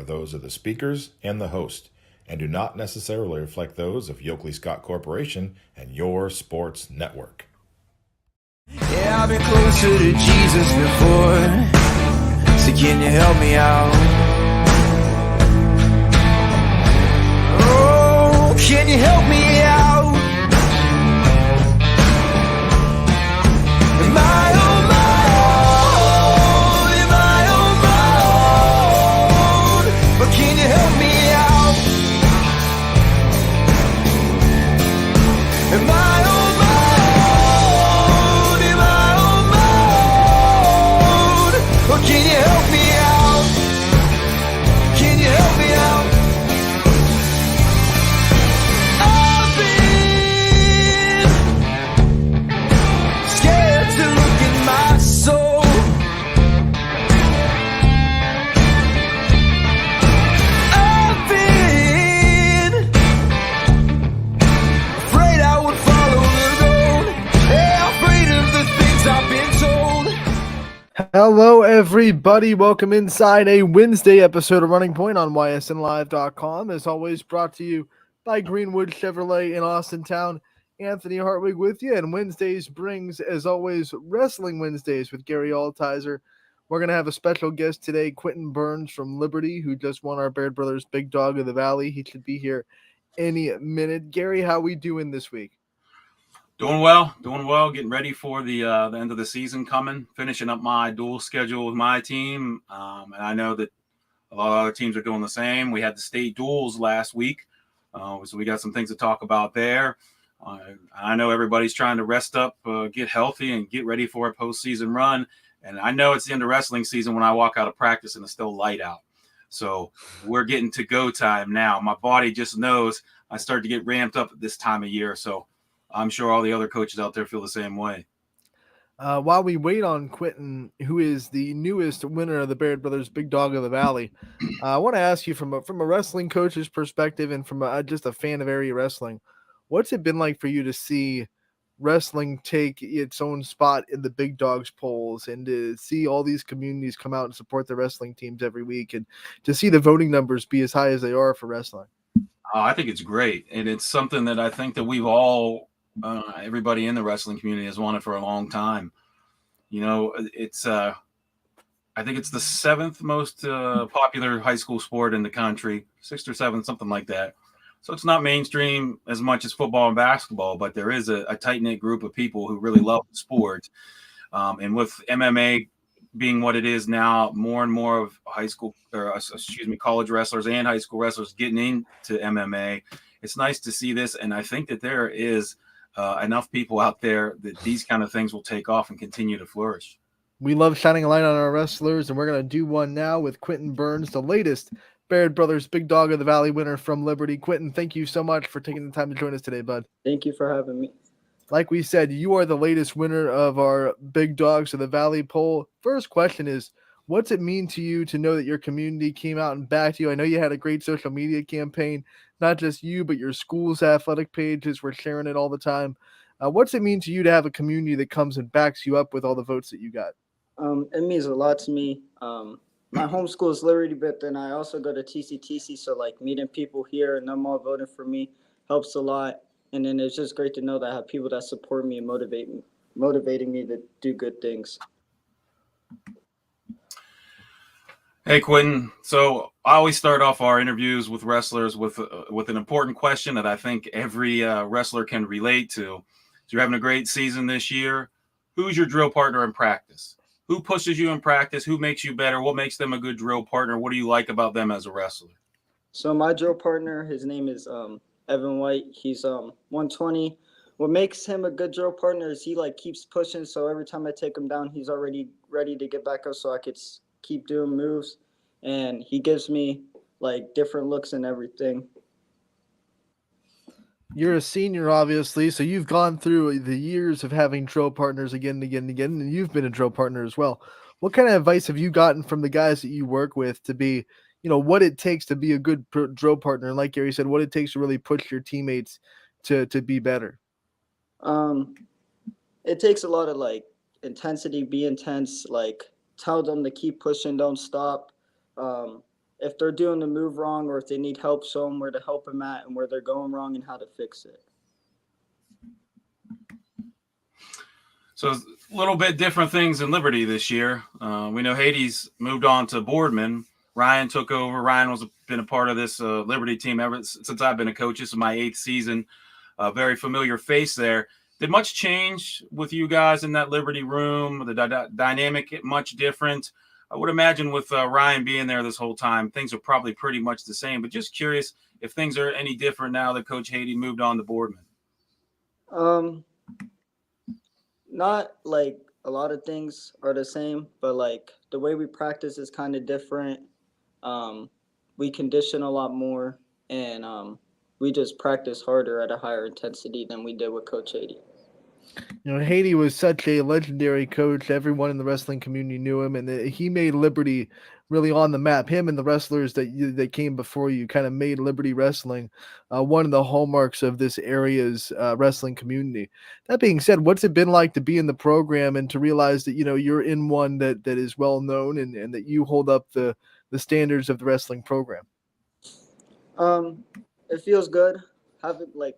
are those of the speakers and the host, and do not necessarily reflect those of Yoakley Scott Corporation and your sports network. Yeah, I've been closer to Jesus before, so can you help me out? Oh, can you help me out? Am I on my own? Am I on my own? But can you help me out? Am I on my own? Am I on my own? But can you help me out? Can you help me out? I've been scared to look in my soul. I've been afraid I would follow the road. Yeah, afraid of the things I've been told. Hello, everybody. Welcome inside a Wednesday episode of Running Point on ysnlive.com. As always, brought to you by Greenwood Chevrolet in Austintown. Anthony Hartwig with you. And Wednesdays brings, as always, Wrestling Wednesdays with Gary Altizer. We're going to have a special guest today, Quentin Burns from Liberty, who just won our Baird Brothers Big Dog of the Valley. He should be here any minute. Gary, how we doing this week? Doing well, getting ready for the end of the season coming, finishing up my dual schedule with my team. And I know that a lot of other teams are doing the same. We had the state duels last week, so we got some things to talk about there. I know everybody's trying to rest up, get healthy, and get ready for a postseason run. And I know it's the end of wrestling season when I walk out of practice and it's still light out. So we're getting to go time now. My body just knows I start to get ramped up at this time of year. So I'm sure all the other coaches out there feel the same way. While we wait on Quentin, who is the newest winner of the Baird Brothers Big Dog of the Valley, I want to ask you from a wrestling coach's perspective and from just a fan of area wrestling, what's it been like for you to see wrestling take its own spot in the Big Dogs polls and to see all these communities come out and support the wrestling teams every week and to see the voting numbers be as high as they are for wrestling? I think it's great. And it's something that I think that we've all, everybody in the wrestling community has wanted for a long time. You know, it's, I think it's the seventh most popular high school sport in the country, sixth or seventh, something like that. So it's not mainstream as much as football and basketball, but there is a tight-knit group of people who really love the sport. And with MMA being what it is now, more and more of college wrestlers and high school wrestlers getting into MMA. It's nice to see this. And I think that there is enough people out there that these kind of things will take off and continue to flourish. We love shining a light on our wrestlers, and we're going to do one now with Quentin Burns, the latest Baird Brothers Big Dog of the Valley winner from Liberty. Quentin, thank you so much for taking the time to join us today, bud. Thank you for having me. Like we said, you are the latest winner of our Big Dogs of the Valley poll. First question is, what's it mean to you to know that your community came out and backed you? I know you had a great social media campaign, not just you, but your school's athletic pages were sharing it all the time. What's it mean to you to have a community that comes and backs you up with all the votes that you got? It means a lot to me. My home school is Liberty, but then I also go to TCTC, so like meeting people here and them all voting for me helps a lot. And then it's just great to know that I have people that support me and motivating me to do good things. Hey, Quentin. So I always start off our interviews with wrestlers with an important question that I think every wrestler can relate to. So you're having a great season this year. Who's your drill partner in practice? Who pushes you in practice? Who makes you better? What makes them a good drill partner? What do you like about them as a wrestler? So my drill partner, his name is Evan White. He's 120. What makes him a good drill partner is he like keeps pushing. So every time I take him down, he's already ready to get back up so I could keep doing moves. And he gives me like different looks and everything. You're a senior, obviously, so you've gone through the years of having drill partners again and again and again, and you've been a drill partner as well. What kind of advice have you gotten from the guys that you work with to be, what it takes to be a good drill partner? And like Gary said, what it takes to really push your teammates to be better? It takes a lot of like intensity, be intense, like tell them to keep pushing, don't stop. if they're doing the move wrong or if they need help, show them where to help them at and where they're going wrong and how to fix it. So a little bit different things in Liberty this year. We know Hades moved on to Boardman. Ryan took over. Ryan been a part of this Liberty team ever since I've been a coach. This is my 8th season. A very familiar face there. Did much change with you guys in that Liberty room? The dynamic much different? I would imagine with Ryan being there this whole time, things are probably pretty much the same. But just curious if things are any different now that Coach Hades moved on to Boardman. Not like a lot of things are the same, but like the way we practice is kind of different. We condition a lot more, and we just practice harder at a higher intensity than we did with Coach Hades. You know, Haiti was such a legendary coach. Everyone in the wrestling community knew him, and he made Liberty really on the map. Him and the wrestlers that came before you kind of made Liberty wrestling one of the hallmarks of this area's wrestling community. That being said, what's it been like to be in the program and to realize that, you know, you're in one that is well known and that you hold up the standards of the wrestling program? It feels good.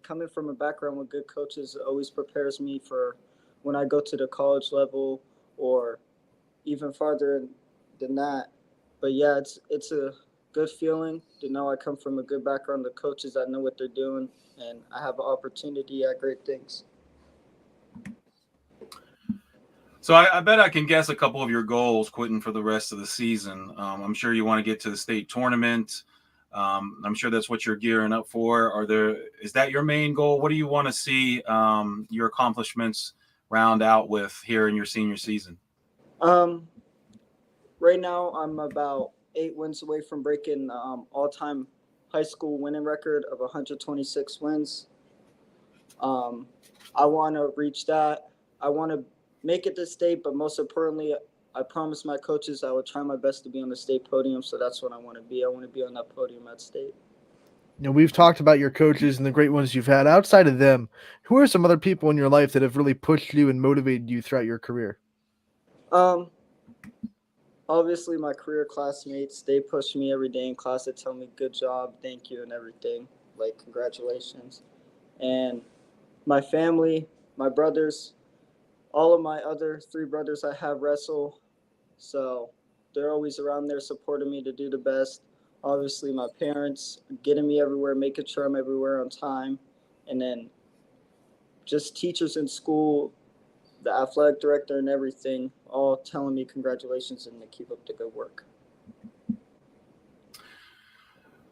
Coming from a background with good coaches always prepares me for when I go to the college level or even farther than that. But yeah, it's a good feeling to know I come from a good background of coaches that know what they're doing, and I have an opportunity at great things. So I bet I can guess a couple of your goals, Quentin, for the rest of the season. I'm sure you want to get to the state tournament. I'm sure that's what you're gearing up for. Is that your main goal? What do you want to see your accomplishments round out with here in your senior season? Right now, I'm about 8 wins away from breaking all-time high school winning record of 126 wins. I want to reach that. I want to make it to state, but most importantly, I promised my coaches I would try my best to be on the state podium, so that's what I want to be. I want to be on that podium at state. You know, we've talked about your coaches and the great ones you've had. Outside of them, who are some other people in your life that have really pushed you and motivated you throughout your career? Obviously, my career classmates, they push me every day in class. They tell me, good job, thank you, and everything. Like, congratulations. And my family, my brothers, all of my other 3 brothers I have wrestle. So they're always around there supporting me to do the best. Obviously, my parents getting me everywhere, making sure I'm everywhere on time. And then just teachers in school, the athletic director and everything, all telling me congratulations and to keep up the good work.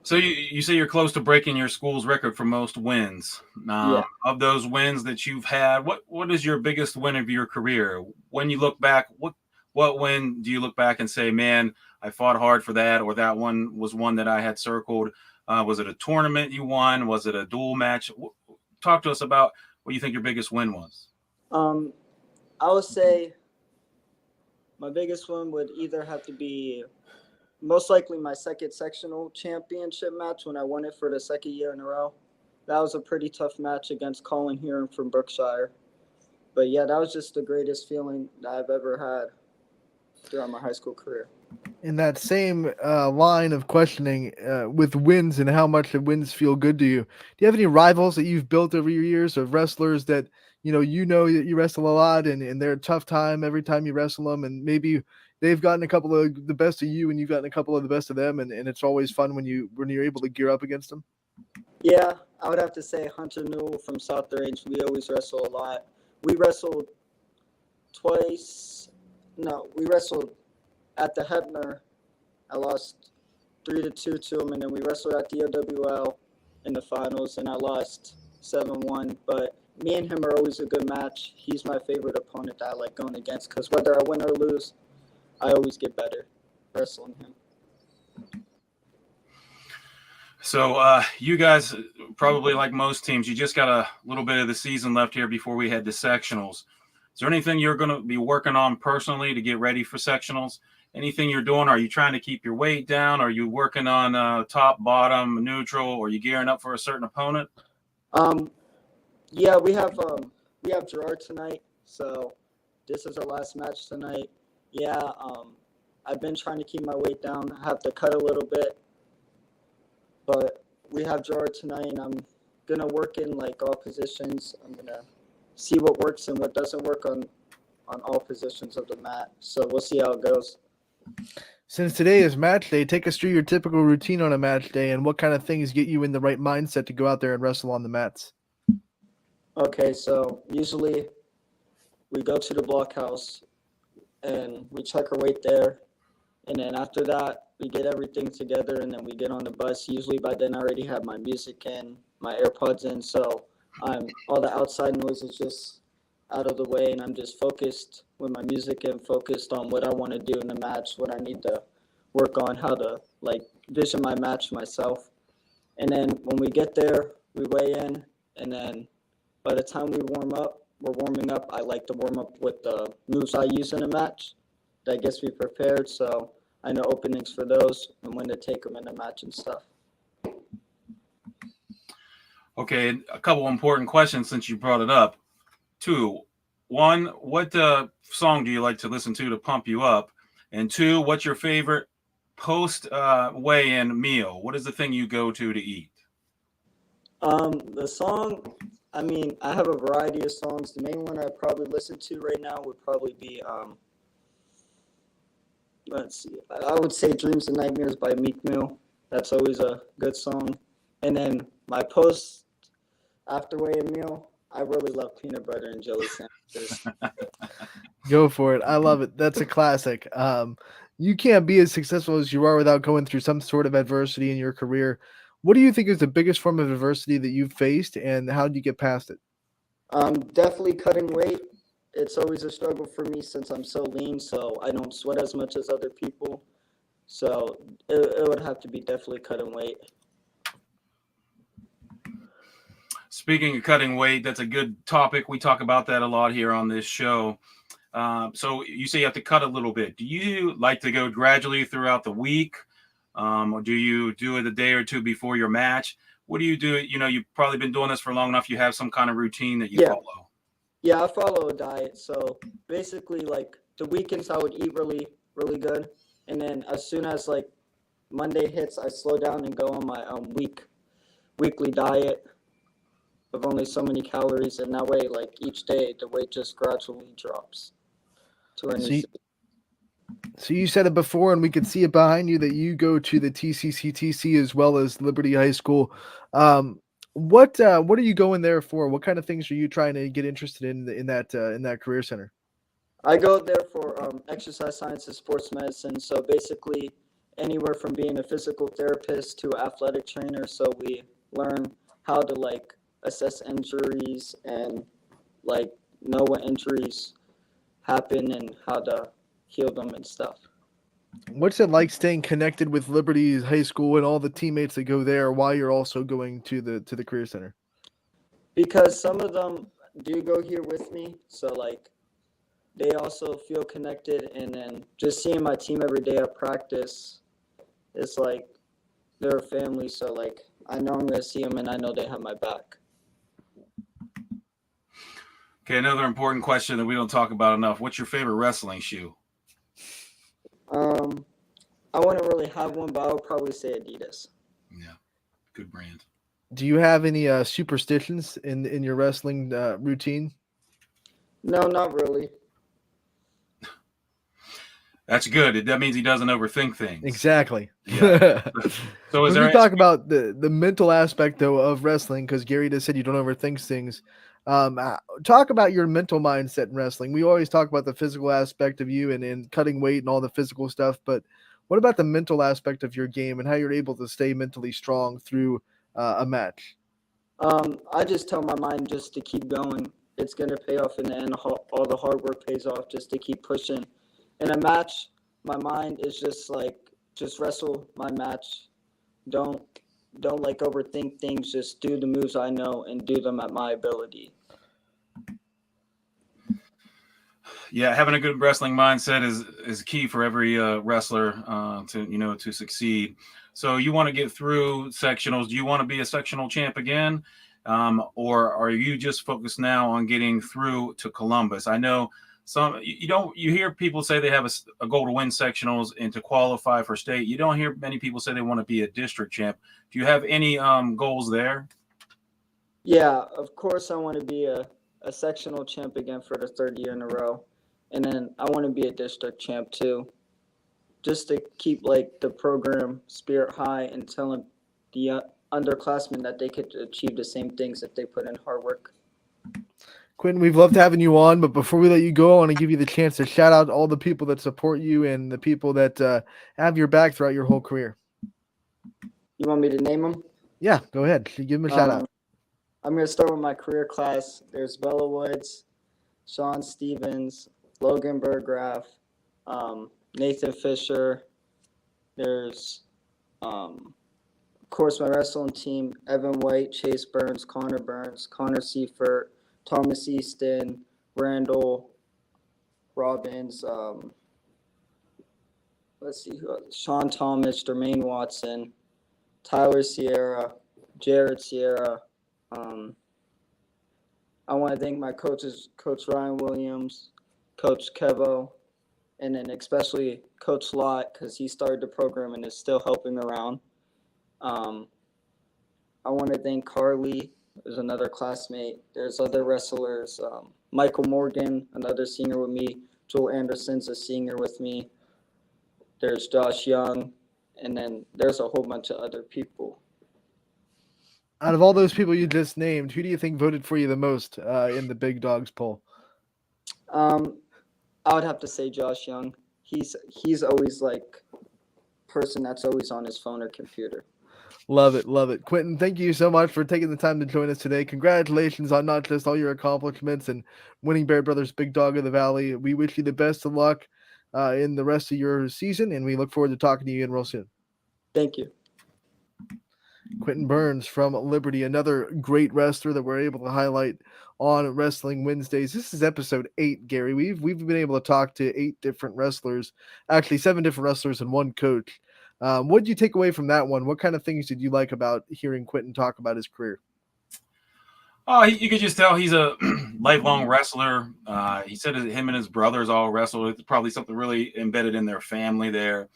So you say you're close to breaking your school's record for most wins. Yeah. Of those wins that you've had, what is your biggest win of your career? When you look back, what win do you look back and say, man, I fought hard for that, or that one was one that I had circled? Was it a tournament you won? Was it a dual match? Talk to us about what you think your biggest win was. I would say my biggest one would either have to be most likely my second sectional championship match when I won it for the second year in a row. That was a pretty tough match against Colin Heron from Brookshire. But yeah, that was just the greatest feeling that I've ever had throughout my high school career. In that same line of questioning with wins and how much the wins feel good to you, do you have any rivals that you've built over your years of wrestlers that you know that you wrestle a lot and they're a tough time every time you wrestle them, and maybe they've gotten a couple of the best of you and you've gotten a couple of the best of them, and it's always fun when you're able to gear up against them? Yeah, I would have to say Hunter Newell from South the Range. We always wrestle a lot. We wrestled twice. No, we wrestled at the Hebner. I lost 3-2 to him, and then we wrestled at the OWL in the finals, and I lost 7-1. But me and him are always a good match. He's my favorite opponent that I like going against because whether I win or lose, I always get better wrestling him. So you guys, probably like most teams, you just got a little bit of the season left here before we head to sectionals. Is there anything you're going to be working on personally to get ready for sectionals? Anything you're doing? Are you trying to keep your weight down? Are you working on top, bottom, neutral? Or are you gearing up for a certain opponent? Yeah, we have Gerard tonight, so this is our last match tonight. Yeah, I've been trying to keep my weight down. I have to cut a little bit, but we have Gerard tonight, and I'm gonna work in like all positions. I'm gonna see what works and what doesn't work on all positions of the mat. So we'll see how it goes. Since today is match day, take us through your typical routine on a match day and what kind of things get you in the right mindset to go out there and wrestle on the mats. Okay, so usually we go to the blockhouse and we check our weight there. And then after that, we get everything together and then we get on the bus. Usually by then I already have my music in, my AirPods in. So all the outside noise is just out of the way and I'm just focused with my music and focused on what I want to do in the match, what I need to work on, how to like vision my match myself. And then when we get there, we weigh in and then by the time we're warming up, I like to warm up with the moves I use in a match. That gets me prepared, so I know openings for those and when to take them in a match and stuff. Okay, a couple important questions since you brought it up. 2, 1, what song do you like to listen to pump you up? And 2, what's your favorite post weigh-in meal? What is the thing you go to eat? The song, I mean, I have a variety of songs. The main one I probably listen to right now would probably be let's see. I would say Dreams and Nightmares by Meek Mill. That's always a good song. And then my post after weigh-in meal, I really love peanut butter and jelly sandwiches. Go for it. I love it. That's a classic. You can't be as successful as you are without going through some sort of adversity in your career. What do you think is the biggest form of adversity that you've faced and how did you get past it? Definitely cutting weight. It's always a struggle for me since I'm so lean, so I don't sweat as much as other people. So it would have to be definitely cutting weight. Speaking of cutting weight, that's a good topic. We talk about that a lot here on this show. So you say you have to cut a little bit. Do you like to go gradually throughout the week? Or do you do it a day or two before your match? What do you do? You know, you've probably been doing this for long enough. You have some kind of routine that you follow. Yeah, I follow a diet. So basically, like the weekends, I would eat really, really good. And then as soon as like Monday hits, I slow down and go on my weekly diet of only so many calories. And that way, like each day, the weight just gradually drops to where it needs to be. So you said it before, and we could see it behind you that you go to the TCCTC as well as Liberty High School. What are you going there for? What kind of things are you trying to get interested in that career center? I go there for exercise science and sports medicine. So basically, anywhere from being a physical therapist to an athletic trainer. So we learn how to like assess injuries and like know what injuries happen and how to heal them and stuff. What's it like staying connected with Liberty High School and all the teammates that go there while you're also going to the career center? Because some of them do go here with me, so like they also feel connected, and then just seeing my team every day at practice, it's like they're a family. So like I know I'm gonna see them, and I know they have my back. Okay, another important question that we don't talk about enough. What's your favorite wrestling shoe? I wouldn't really have one, but I would probably say Adidas. Yeah, good brand. Do you have any superstitions in your wrestling routine? No, not really. That's good. That means he doesn't overthink things. Exactly. Yeah. So is when there we talk about the mental aspect though of wrestling, because Gary just said you don't overthink things. Talk about your mental mindset in wrestling. We always talk about the physical aspect of you and cutting weight and all the physical stuff, but what about the mental aspect of your game and how you're able to stay mentally strong through a match? I just tell my mind just to keep going. It's gonna pay off in the end. All the hard work pays off just to keep pushing. In a match, my mind is just wrestle my match. Don't like overthink things. Just do the moves I know and do them at my ability. Yeah, having a good wrestling mindset is key for every wrestler to succeed. So you want to get through sectionals. Do you want to be a sectional champ again? Or are you just focused now on getting through to Columbus? I know you hear people say they have a goal to win sectionals and to qualify for state. You don't hear many people say they want to be a district champ. Do you have any goals there? Yeah, of course I want to be a sectional champ again for the third year in a row. And then I want to be a district champ too. Just to keep like the program spirit high and telling the underclassmen that they could achieve the same things if they put in hard work. Quentin, we've loved having you on, but before we let you go, I want to give you the chance to shout out all the people that support you and the people that have your back throughout your whole career. You want me to name them? Yeah, go ahead. Give them a shout out. I'm going to start with my career class. There's Bella Woods, Sean Stevens, Logan Burgraff, Nathan Fisher. There's, of course, my wrestling team, Evan White, Chase Burns, Connor Seifert, Thomas Easton, Randall Robbins, let's see, Sean Thomas, Jermaine Watson, Tyler Sierra, Jared Sierra. I want to thank my coaches, Coach Ryan Williams, Coach Kevo, and then especially Coach Lott, because he started the program and is still helping around. I want to thank Carly, who's another classmate. There's other wrestlers, Michael Morgan, another senior with me. Joel Anderson's a senior with me. There's Josh Young, and then there's a whole bunch of other people. Out of all those people you just named, who do you think voted for you the most in the Big Dogs poll? I would have to say Josh Young. He's always like person that's always on his phone or computer. Love it, love it. Quentin, thank you so much for taking the time to join us today. Congratulations on not just all your accomplishments and winning Bear Brothers Big Dog of the Valley. We wish you the best of luck in the rest of your season, and we look forward to talking to you again real soon. Thank you. Quentin Burns from Liberty, another great wrestler that we're able to highlight on Wrestling Wednesdays. This is episode 8, Gary. We've been able to talk to 8 different wrestlers, actually 7 different wrestlers and 1 coach. What did you take away from that one? What kind of things did you like about hearing Quentin talk about his career? Oh, you could just tell he's a lifelong wrestler. He said that him and his brothers all wrestled. It's probably something really embedded in their family there.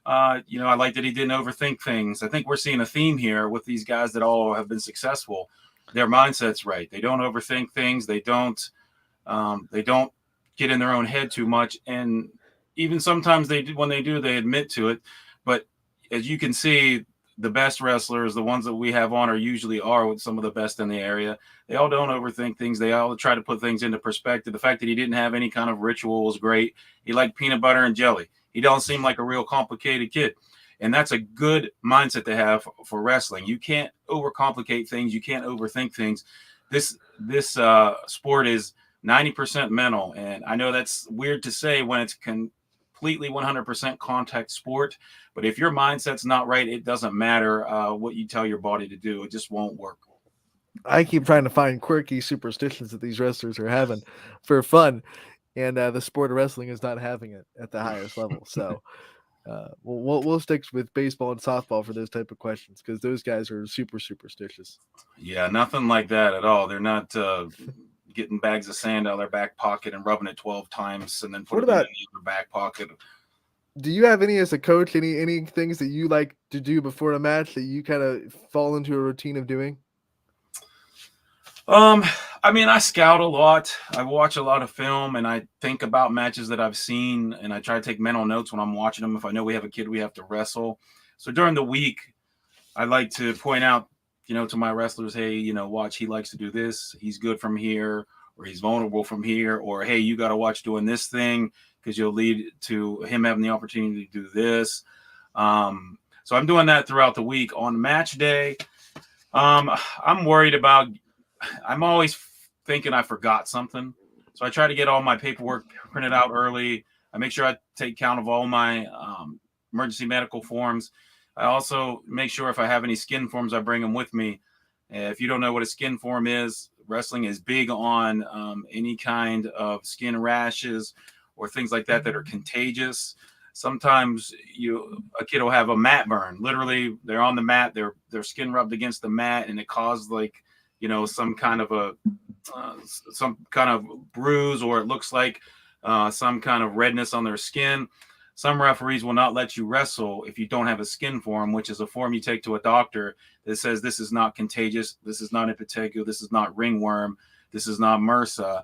I like that he didn't overthink things. I think we're seeing a theme here with these guys that all have been successful. Their mindset's right. They don't overthink things. They don't get in their own head too much. And even sometimes when they do, they admit to it. But as you can see, the best wrestlers, the ones that we have on, usually with some of the best in the area. They all don't overthink things. They all try to put things into perspective. The fact that he didn't have any kind of ritual was great. He liked peanut butter and jelly. He don't seem like a real complicated kid. And that's a good mindset to have for wrestling. You can't overcomplicate things. You can't overthink things. This sport is 90% mental. And I know that's weird to say when it's completely 100% contact sport. But if your mindset's not right, it doesn't matter what you tell your body to do. It just won't work. I keep trying to find quirky superstitions that these wrestlers are having for fun. And the sport of wrestling is not having it at the highest level. So we'll stick with baseball and softball for those type of questions because those guys are super superstitious. Yeah, nothing like that at all. They're not getting bags of sand out of their back pocket and rubbing it 12 times and then putting it in the other back pocket. Do you have any as a coach, any things that you like to do before a match that you kind of fall into a routine of doing? I scout a lot. I watch a lot of film and I think about matches that I've seen and I try to take mental notes when I'm watching them. If I know we have a kid we have to wrestle. So during the week, I like to point out, to my wrestlers, hey, watch, he likes to do this. He's good from here, or he's vulnerable from here, or, hey, you got to watch doing this thing because you'll lead to him having the opportunity to do this. So I'm doing that throughout the week. On match day, I'm worried about I'm always thinking I forgot something. So I try to get all my paperwork printed out early. I make sure I take count of all my emergency medical forms. I also make sure if I have any skin forms, I bring them with me. If you don't know what a skin form is, wrestling is big on any kind of skin rashes or things like that are contagious. Sometimes a kid will have a mat burn. Literally, they're on the mat, their skin rubbed against the mat, and it caused some kind of bruise, or it looks like some kind of redness on their skin. Some referees will not let you wrestle if you don't have a skin form, which is a form you take to a doctor that says this is not contagious, this is not impetigo, this is not ringworm, this is not MRSA,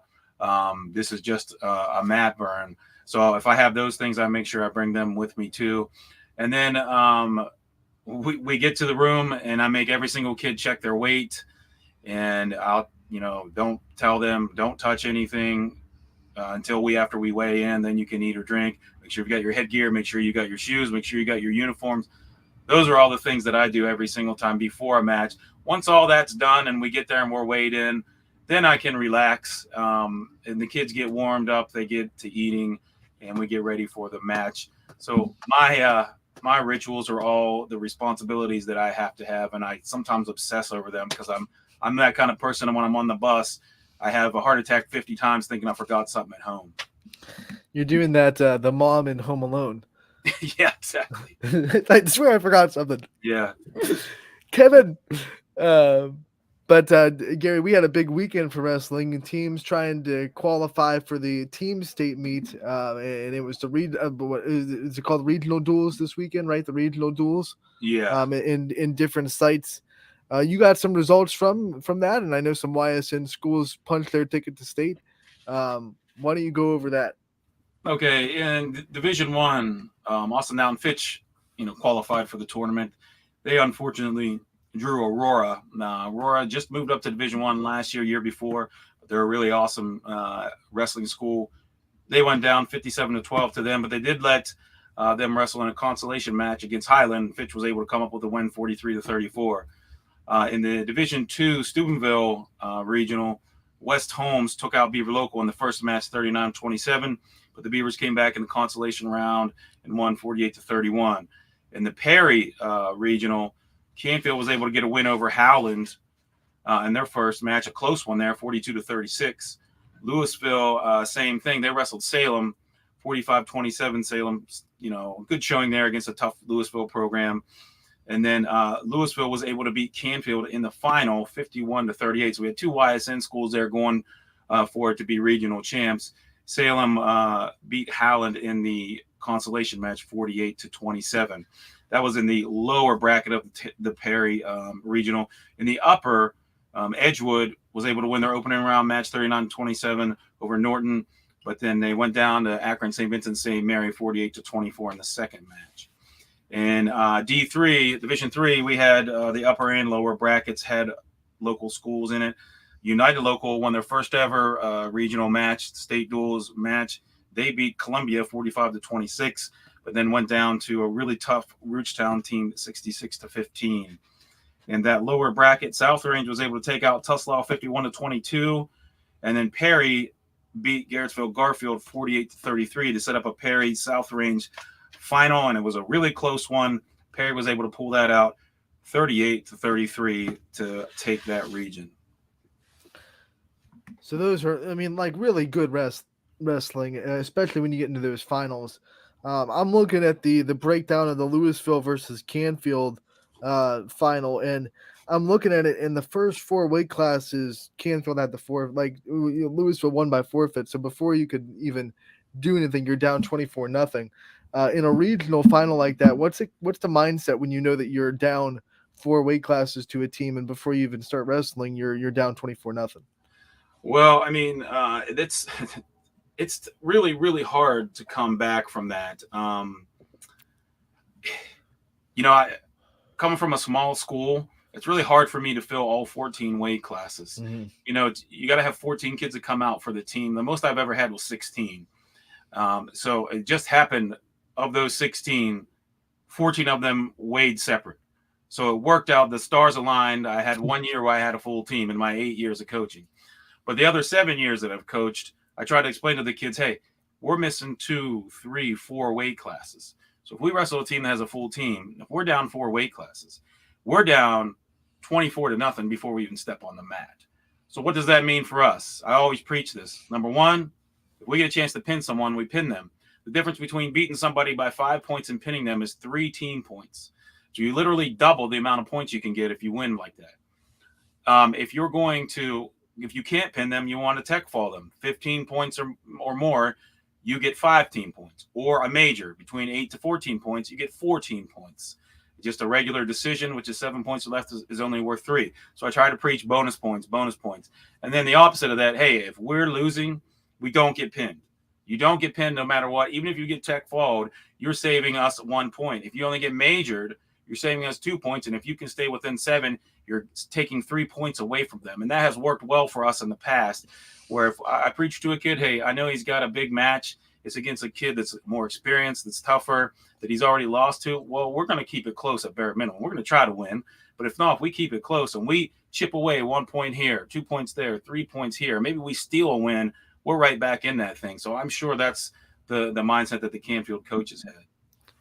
this is just a mat burn. So if I have those things, I make sure I bring them with me too. And then we get to the room and I make every single kid check their weight, and I'll, don't tell them, don't touch anything until after we weigh in, then you can eat or drink. Make sure you got your headgear, make sure you got your shoes, make sure you got your uniforms. Those are all the things that I do every single time before a match. Once all that's done and we get there and we're weighed in, then I can relax. And the kids get warmed up, they get to eating, and we get ready for the match. So my rituals are all the responsibilities that I have to have, and I sometimes obsess over them because I'm that kind of person. And when I'm on the bus, I have a heart attack 50 times thinking I forgot something at home. You're doing that, the mom in Home Alone. Yeah, exactly. I swear I forgot something. Yeah. Kevin. But Gary, we had a big weekend for wrestling and teams trying to qualify for the team state meet. And it was what is it called? Regional duels this weekend, right? The regional duels. Yeah. In different sites. You got some results from that, and I know some YSN schools punched their ticket to state. Why don't you go over that? Okay, in Division One, Austin Down Fitch, qualified for the tournament. They unfortunately drew Aurora. Aurora just moved up to Division One last year before, but they're a really awesome wrestling school. They went down 57-12 to them, but they did let them wrestle in a consolation match against Highland. Fitch was able to come up with a win, 43-34. In the Division Two Steubenville regional, West Holmes took out Beaver Local in the first match, 39-27. But the Beavers came back in the consolation round and won 48-31. In the Perry regional, Canfield was able to get a win over Howland in their first match, a close one there, 42-36. Louisville, same thing. They wrestled Salem, 45-27. Salem, good showing there against a tough Louisville program. And then Louisville was able to beat Canfield in the final, 51-38. So we had two YSN schools there going for it to be regional champs. Salem beat Howland in the consolation match, 48-27. That was in the lower bracket of the Perry regional. In the upper, Edgewood was able to win their opening round match, 39-27 over Norton. But then they went down to Akron St. Vincent St. Mary, 48-24 in the second match. In D3, Division 3, we had the upper and lower brackets had local schools in it. United Local won their first ever regional match, state duels match. They beat Columbia 45-26, but then went down to a really tough Roachtown team, 66-15. In that lower bracket, South Range was able to take out Tuslaw 51-22, and then Perry beat Garrettsville Garfield 48-33 to set up a Perry South Range final, and it was a really close one. Perry was able to pull that out 38-33 to take that region. So those are, really good wrestling, especially when you get into those finals. I'm looking at the breakdown of the Louisville versus Canfield final, and I'm looking at it in the first four weight classes. Canfield had the four, Louisville won by forfeit. So before you could even do anything, you're down 24-0. In a regional final like that, what's the mindset when you know that you're down four weight classes to a team, and before you even start wrestling, you're down 24-0? Well, it's really, really hard to come back from that. Coming from a small school, it's really hard for me to fill all 14 weight classes. Mm-hmm. You got to have 14 kids that come out for the team. The most I've ever had was 16. So it just happened, of those 16, 14 of them weighed separate. So it worked out. The stars aligned. I had 1 year where I had a full team in my 8 years of coaching. But the other 7 years that I've coached, I try to explain to the kids, hey, we're missing 2, 3, 4 weight classes. So if we wrestle a team that has a full team, if we're down 4 weight classes, we're down 24-0 before we even step on the mat. So what does that mean for us? I always preach this. Number one, if we get a chance to pin someone, we pin them. The difference between beating somebody by 5 points and pinning them is 3 team points. So you literally double the amount of points you can get if you win like that. If you can't pin them, you want to tech fall them. 15 points or more, you get 5 team points. Or a major, between 8 to 14 points, you get 14 points. Just a regular decision, which is 7 points left, is only worth 3. So I try to preach bonus points. And then the opposite of that, hey, if we're losing, we don't get pinned. You don't get pinned no matter what. Even if you get tech followed, you're saving us 1 point. If you only get majored, you're saving us 2 points. And if you can stay within 7, you're taking 3 points away from them. And that has worked well for us in the past, where if I preach to a kid, hey, I know he's got a big match. It's against a kid that's more experienced, that's tougher, that he's already lost to. Well, we're going to keep it close at bare minimum. We're going to try to win. But if not, if we keep it close and we chip away 1 point here, 2 points there, 3 points here, maybe we steal a win, we're right back in that thing. So I'm sure that's the mindset that the Canfield coaches had.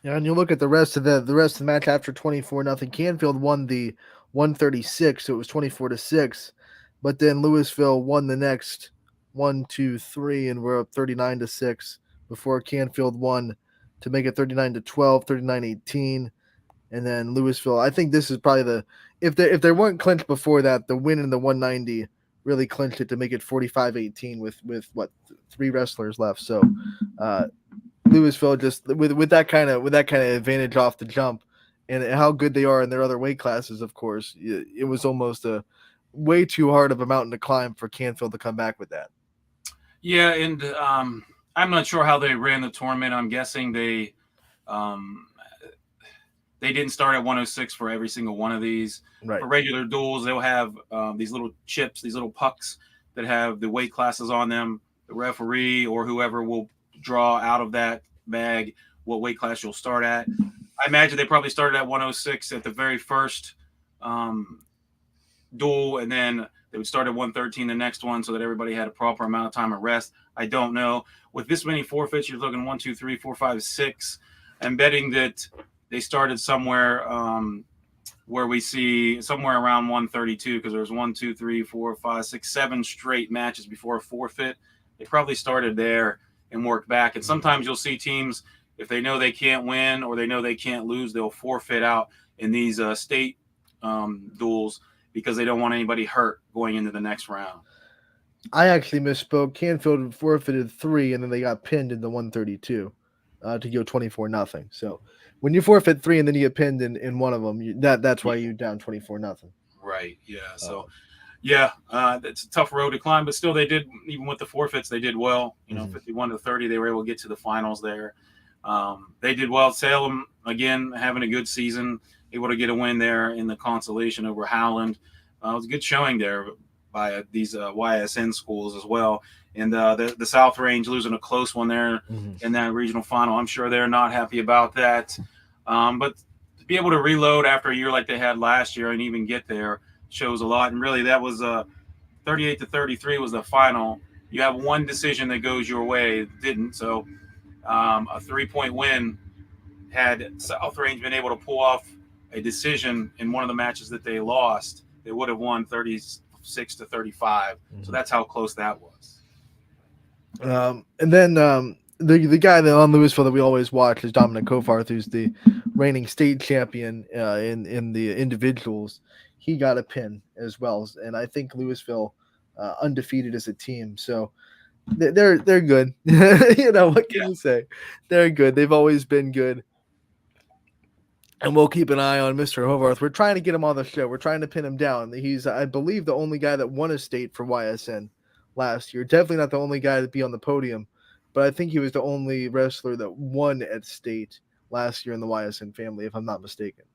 Yeah, and you look at the rest of the match after 24-0. Canfield won the 136, so it was 24-6. But then Louisville won the next 1, 2, 3, and we're up 39-6 before Canfield won to make it 39-12, 39-18, and then Louisville. I think this is probably if they weren't clinched before that, the win in the 190 really clinched it to make it 45-18 with what 3 wrestlers left. So Louisville just with that kind of advantage off the jump and how good they are in their other weight classes, of course, it was almost a way too hard of a mountain to climb for Canfield to come back with that. Yeah, and I'm not sure how they ran the tournament. I'm guessing they didn't start at 106 for every single one of these. Right. For regular duels, they'll have these little chips, these little pucks that have the weight classes on them. The referee or whoever will draw out of that bag what weight class you'll start at. I imagine they probably started at 106 at the very first duel, and then they would start at 113 the next one so that everybody had a proper amount of time of rest. I don't know. With this many forfeits, you're looking 1, 2, 3, 4, 5, 6. I'm betting that they started somewhere where we see somewhere around 132 because there's 1, 2, 3, 4, 5, 6, 7 straight matches before a forfeit. They probably started there and worked back. And sometimes you'll see teams, if they know they can't win or they know they can't lose, they'll forfeit out in these state duels because they don't want anybody hurt going into the next round. I actually misspoke. Canfield forfeited 3, and then they got pinned in the 132 to go 24-0. So when you forfeit 3 and then you get pinned in one of them, that's why you're down 24-0. Right. Yeah. So, it's a tough road to climb, but still they did, even with the forfeits, they did well. 51-30, they were able to get to the finals there. They did well. Salem, again, having a good season, able to get a win there in the consolation over Howland. It was a good showing there by these YSN schools as well. And the South Range losing a close one there in that regional final. I'm sure they're not happy about that. But to be able to reload after a year like they had last year and even get there shows a lot. And really that was 38-33 was the final. You have one decision that goes your way. It didn't. So a 3-point win. Had South Range been able to pull off a decision in one of the matches that they lost, they would have won 36-35. So that's how close that was. And then the guy that on Louisville that we always watch is Dominic Kofarth, who's the reigning state champion in the individuals. He got a pin as well, and I think Louisville undefeated as a team. So they're good. What can you say? They're good. They've always been good. And we'll keep an eye on Mr. Hovarth. We're trying to get him on the show. We're trying to pin him down. He's, I believe, the only guy that won a state for YSN last year. Definitely not the only guy to be on the podium, but I think he was the only wrestler that won at state last year in the YSN family, if I'm not mistaken.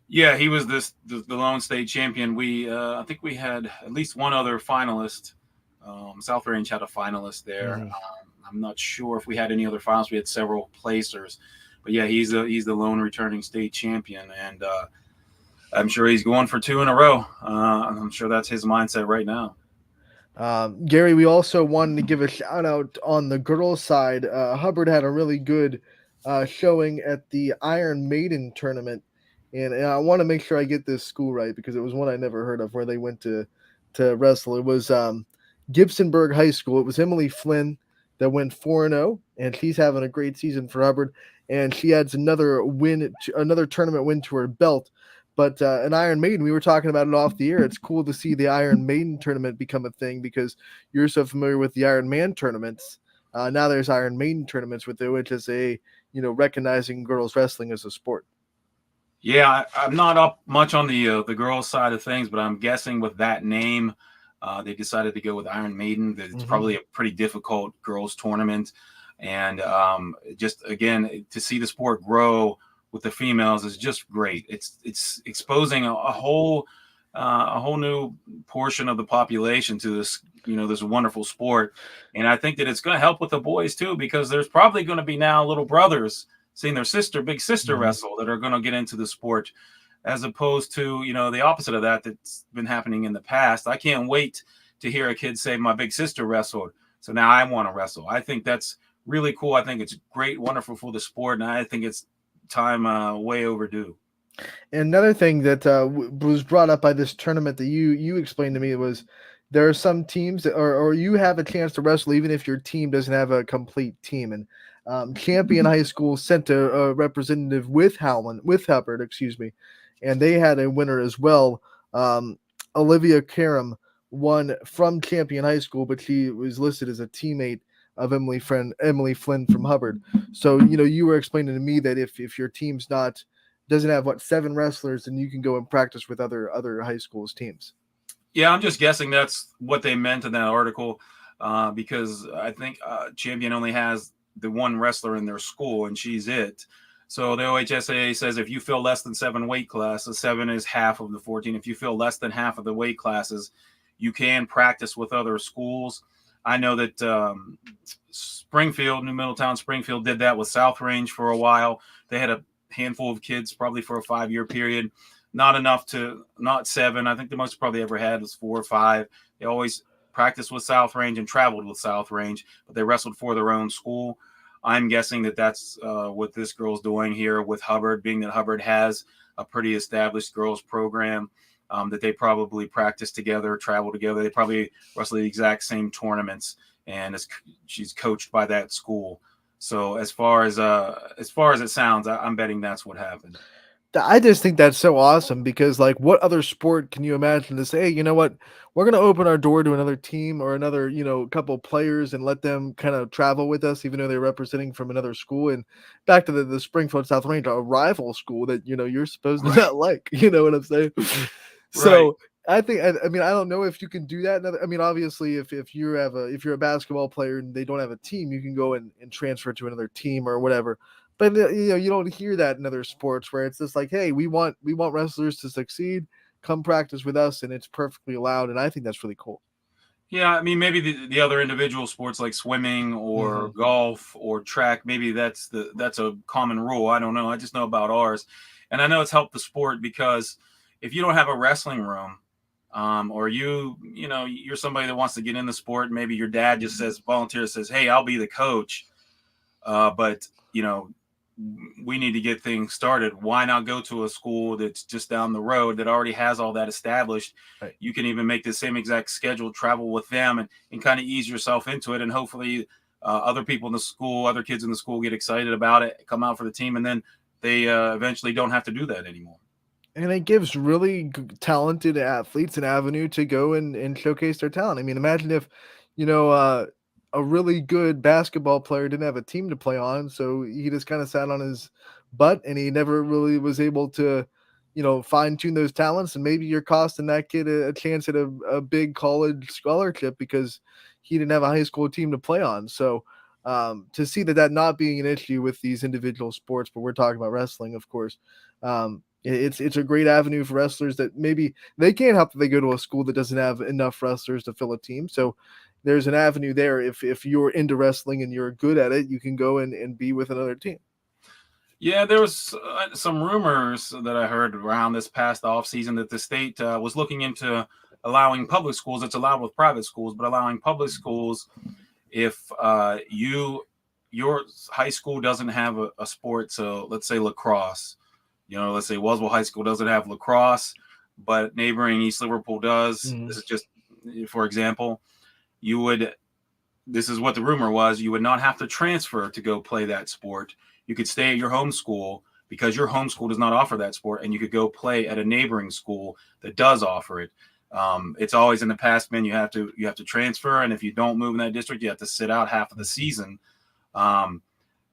Yeah, he was the lone state champion. I think we had at least one other finalist. South Range had a finalist there. I'm not sure if we had any other finalists. We had several placers. But yeah, he's the lone returning state champion, and I'm sure he's going for 2 in a row. I'm sure that's his mindset right now. Gary, we also wanted to give a shout out on the girls' side. Hubbard had a really good showing at the Iron Maiden tournament, and I want to make sure I get this school right because it was one I never heard of where they went to wrestle. It was Gibsonburg High School. It was Emily Flynn that went 4-0, and she's having a great season for Hubbard. And she adds another tournament win to her belt. But an Iron Maiden, we were talking about it off the air. It's cool to see the Iron Maiden tournament become a thing because you're so familiar with the Iron Man tournaments. Now there's Iron Maiden tournaments with it, which is a recognizing girls wrestling as a sport. Yeah, I'm not up much on the girls side of things, but I'm guessing with that name, they decided to go with Iron Maiden. That it's probably a pretty difficult girls tournament, and just again to see the sport grow with the females is just great. It's exposing a whole new portion of the population to this this wonderful sport, and I think that it's going to help with the boys too, because there's probably going to be now little brothers seeing their big sister wrestle that are going to get into the sport, as opposed to the opposite of that's been happening in the past. I can't wait to hear a kid say my big sister wrestled, so now I want to wrestle. I think that's really cool. I think it's great, wonderful for the sport, and I think it's time way overdue. Another thing that was brought up by this tournament that you explained to me was there are some teams that, or you have a chance to wrestle even if your team doesn't have a complete team. And Champion High School sent a representative with Hubbard, excuse me, and they had a winner as well. Olivia Karam won from Champion High School, but she was listed as a teammate of Emily Flynn from Hubbard. So you were explaining to me that if your team's doesn't have 7 wrestlers, and you can go and practice with other high schools teams. Yeah, I'm just guessing that's what they meant in that article, because I think Champion only has the one wrestler in their school, and she's it. So the OHSAA says if you fill less than 7 weight classes, 7 is half of the 14. If you fill less than half of the weight classes, you can practice with other schools. I know that New Middletown Springfield did that with South Range for a while. They had a handful of kids probably for a 5-year period. Not 7. I think the most probably ever had was 4 or 5. They always practiced with South Range and traveled with South Range, but they wrestled for their own school. I'm guessing that's what this girl's doing here with Hubbard, being that Hubbard has a pretty established girls program, that they probably practice together, travel together. They probably wrestle the exact same tournaments, and she's coached by that school. So as far as it sounds, I'm betting that's what happened. I just think that's so awesome because, what other sport can you imagine to say, hey, you know what, we're going to open our door to another team or another, couple players and let them kind of travel with us, even though they're representing from another school. And back to the Springfield South Range, a rival school that, you're supposed to not like, you know what I'm saying? So I think, I mean, I don't know if you can do that. I mean, obviously if you're a basketball player and they don't have a team, you can go and transfer to another team or whatever. But you don't hear that in other sports where it's just like, hey, we want wrestlers to succeed. Come practice with us, and it's perfectly allowed. And I think that's really cool. Yeah, I mean, maybe the other individual sports like swimming or golf or track, maybe that's a common rule. I don't know. I just know about ours, and I know it's helped the sport because if you don't have a wrestling room, or you're somebody that wants to get in the sport, maybe your dad just says, hey, I'll be the coach, but we need to get things started. Why not go to a school that's just down the road that already has all that established? Right. You can even make the same exact schedule, travel with them, and kind of ease yourself into it. And hopefully other people in the school, other kids in the school get excited about it, come out for the team, and then they eventually don't have to do that anymore. And it gives really talented athletes an avenue to go and showcase their talent. I mean, imagine if, a really good basketball player didn't have a team to play on, so he just kind of sat on his butt and he never really was able to, fine tune those talents. And maybe you're costing that kid a chance at a big college scholarship because he didn't have a high school team to play on. So to see that not being an issue with these individual sports, but we're talking about wrestling, of course. It's a great avenue for wrestlers that maybe they can't help if they go to a school that doesn't have enough wrestlers to fill a team. So there's an avenue there. If you're into wrestling and you're good at it, you can go and be with another team. Yeah, there was some rumors that I heard around this past off season that the state was looking into allowing public schools. It's allowed with private schools, but allowing public schools if your high school doesn't have a sport. So let's say lacrosse. Let's say Wellsville High School doesn't have lacrosse, but neighboring East Liverpool does. Mm-hmm. This is just, for example, this is what the rumor was, you would not have to transfer to go play that sport. You could stay at your home school because your home school does not offer that sport, and you could go play at a neighboring school that does offer it. It's always in the past been you have to transfer, and if you don't move in that district, you have to sit out half of the season.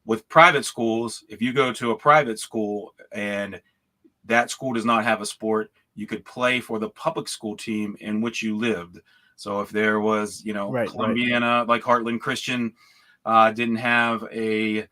With private schools, if you go to a private school and that school does not have a sport, you could play for the public school team in which you lived. So if there was, Right. Columbiana, like Heartland Christian, didn't have a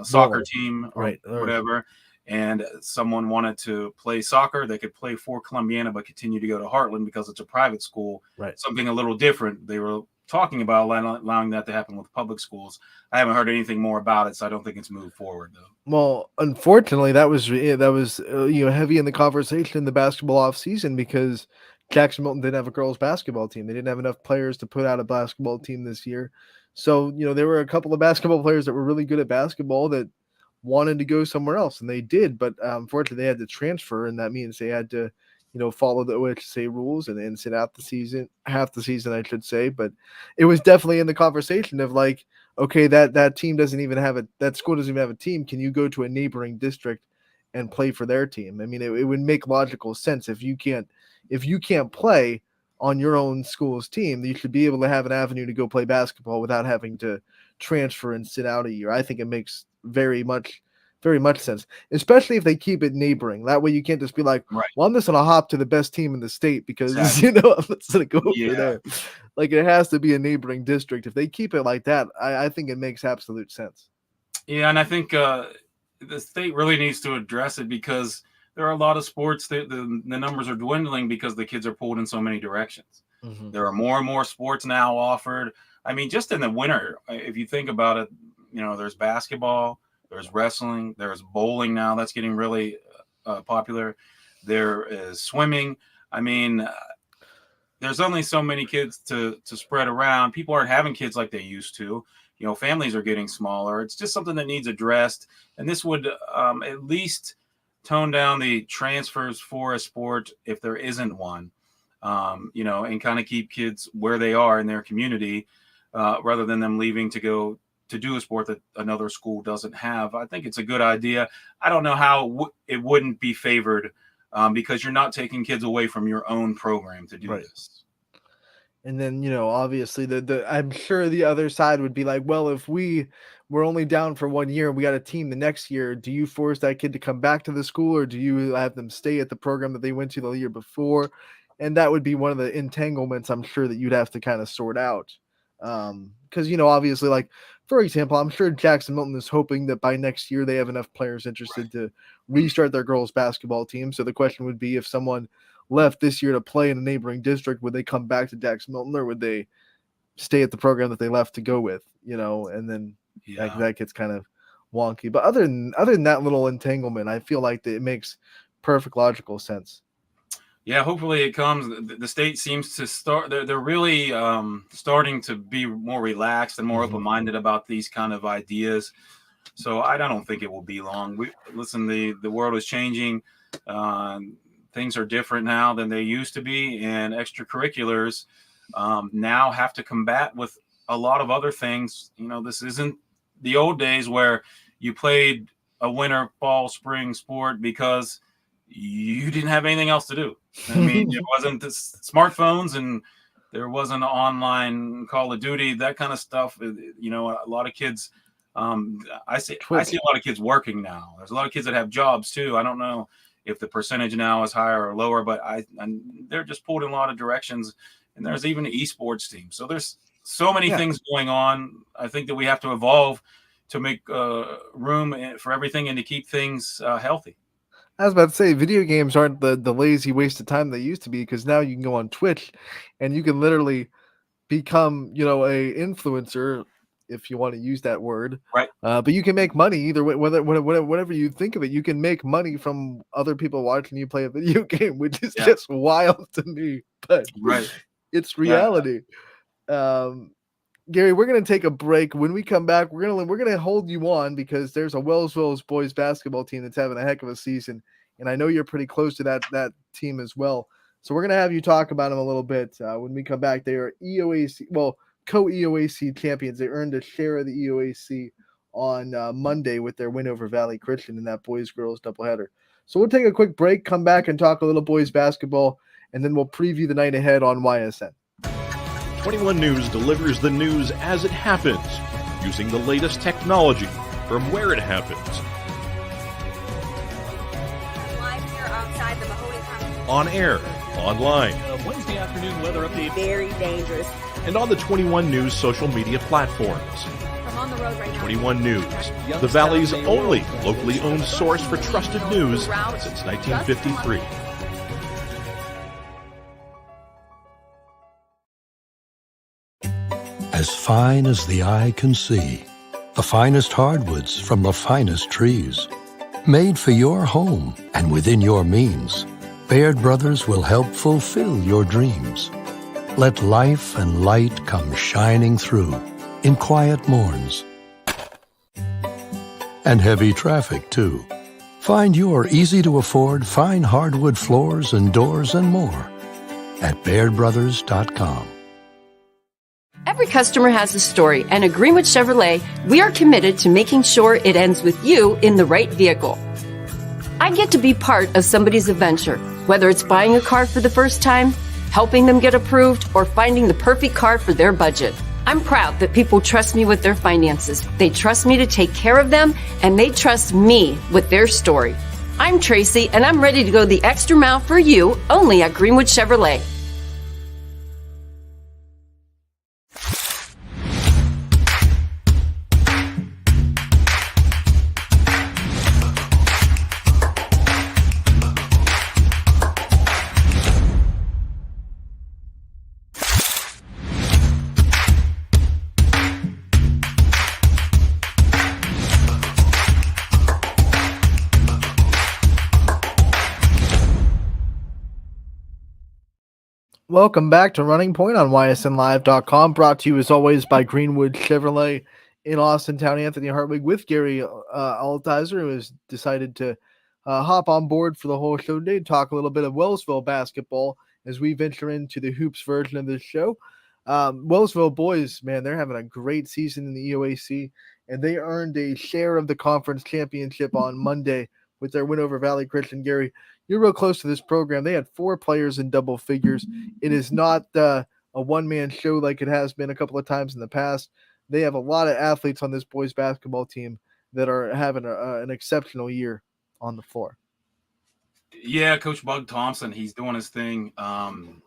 soccer team or Right. whatever, and someone wanted to play soccer, they could play for Columbiana but continue to go to Heartland because it's a private school. Right. Something a little different. They were talking about allowing that to happen with public schools. I haven't heard anything more about it, so I don't think it's moved forward though. Well, unfortunately, that was heavy in the conversation in the basketball off season because Jackson Milton didn't have a girls basketball team. They didn't have enough players to put out a basketball team this year. So, there were a couple of basketball players that were really good at basketball that wanted to go somewhere else, and they did. But unfortunately, they had to transfer, and that means they had to, follow the OHSA rules and sit out the season, half the season, I should say. But it was definitely in the conversation of like, okay, that team doesn't even have that school doesn't even have a team. Can you go to a neighboring district and play for their team? I mean, it would make logical sense if you can't play on your own school's team, you should be able to have an avenue to go play basketball without having to transfer and sit out a year. I think it makes very much sense, especially if they keep it neighboring. That way you can't just be like, Right. well, I'm just going to hop to the best team in the state because, Exactly. I'm just going to go over there. Like, it has to be a neighboring district. If they keep it like that, I think it makes absolute sense. Yeah, and I think the state really needs to address it because there are a lot of sports that the numbers are dwindling because the kids are pulled in so many directions. Mm-hmm. There are more and more sports now offered. I mean, just in the winter, if you think about it, there's basketball, there's wrestling, there's bowling now that's getting really popular. There is swimming. I mean, there's only so many kids to spread around. People aren't having kids like they used to. Families are getting smaller. It's just something that needs addressed. And this would at least tone down the transfers for a sport if there isn't one, and kind of keep kids where they are in their community rather than them leaving to go to do a sport that another school doesn't have. I think it's a good idea. I don't know how it wouldn't be favored because you're not taking kids away from your own program to do this. And then, obviously I'm sure the other side would be like, well, if we were only down for 1 year and we got a team the next year, do you force that kid to come back to the school or do you have them stay at the program that they went to the year before? And that would be one of the entanglements I'm sure that you'd have to kind of sort out. Because, obviously, like, for example, I'm sure Jackson Milton is hoping that by next year they have enough players interested to restart their girls basketball team. So the question would be, if someone left this year to play in a neighboring district, would they come back to Jackson Milton or would they stay at the program that they left to go with, and then that gets kind of wonky. But other than that little entanglement, I feel like it makes perfect logical sense. Yeah, hopefully it comes. The state seems to start. They're really starting to be more relaxed and more open-minded about these kind of ideas. So I don't think it will be long. The world is changing. Things are different now than they used to be, and extracurriculars now have to combat with a lot of other things. This isn't the old days where you played a winter, fall, spring sport because you didn't have anything else to do. I mean, it wasn't the smartphones and there wasn't online Call of Duty, that kind of stuff. A lot of kids, I see a lot of kids working now. There's a lot of kids that have jobs too. I don't know if the percentage now is higher or lower, but they're just pulled in a lot of directions. And there's even an esports team. So there's so many things going on. I think that we have to evolve to make room for everything and to keep things healthy. I was about to say, video games aren't the lazy waste of time they used to be, because now you can go on Twitch and you can literally become, a influencer, if you want to use that word. Right. But you can make money either way, whatever you think of it. You can make money from other people watching you play a video game, which is just wild to me. But it's reality. Gary, we're going to take a break. When we come back, we're going to hold you on because there's a Wellsville's boys basketball team that's having a heck of a season, and I know you're pretty close to that team as well. So we're going to have you talk about them a little bit when we come back. They are co-EOAC champions. They earned a share of the EOAC on Monday with their win over Valley Christian in that boys-girls doubleheader. So we'll take a quick break, come back and talk a little boys basketball, and then we'll preview the night ahead on YSN. 21 News delivers the news as it happens, using the latest technology from where it happens. Live here outside the Mahoney County. On air, online, Wednesday afternoon weather update. Very dangerous. and on the 21 News social media platforms. I'm on the road right now. 21 News, the Valley's only locally owned source for trusted news since 1953. As fine as the eye can see, the finest hardwoods from the finest trees. Made for your home and within your means, Baird Brothers will help fulfill your dreams. Let life and light come shining through in quiet morns. And heavy traffic, too. Find your easy-to-afford fine hardwood floors and doors and more at BairdBrothers.com. Every customer has a story, and at Greenwood Chevrolet, we are committed to making sure it ends with you in the right vehicle. I get to be part of somebody's adventure, whether it's buying a car for the first time, helping them get approved, or finding the perfect car for their budget. I'm proud that people trust me with their finances. They trust me to take care of them, and they trust me with their story. I'm Tracy, and I'm ready to go the extra mile for you only at Greenwood Chevrolet. Welcome back to Running Point on YSNLive.com, brought to you as always by Greenwood Chevrolet in Austintown. Anthony Hartwig with Gary Altizer, who has decided to hop on board for the whole show today to talk a little bit of Wellsville basketball as we venture into the hoops version of this show. Wellsville boys, man, they're having a great season in the EOAC, and they earned a share of the conference championship on Monday with their win over Valley Christian. Gary, you're real close to this program. They had 4 players in double figures. It is not a one-man show like it has been a couple of times in the past. They have a lot of athletes on this boys basketball team that are having an exceptional year on the floor. Yeah, Coach Bug Thompson, he's doing his thing.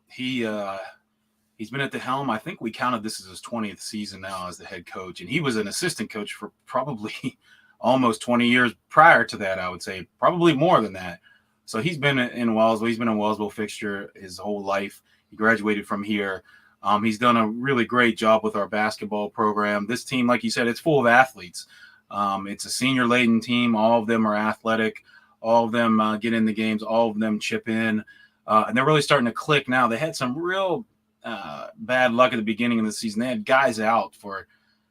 He's been at the helm. I think we counted this as his 20th season now as the head coach, and he was an assistant coach for probably almost 20 years prior to that, I would say, probably more than that. So he's been in Wellsville. He's been a Wellsville fixture his whole life. He graduated from here. He's done a really great job with our basketball program. This team, like you said, it's full of athletes. It's a senior-laden team. All of them are athletic. All of them get in the games. All of them chip in. And they're really starting to click now. They had some real bad luck at the beginning of the season. They had guys out for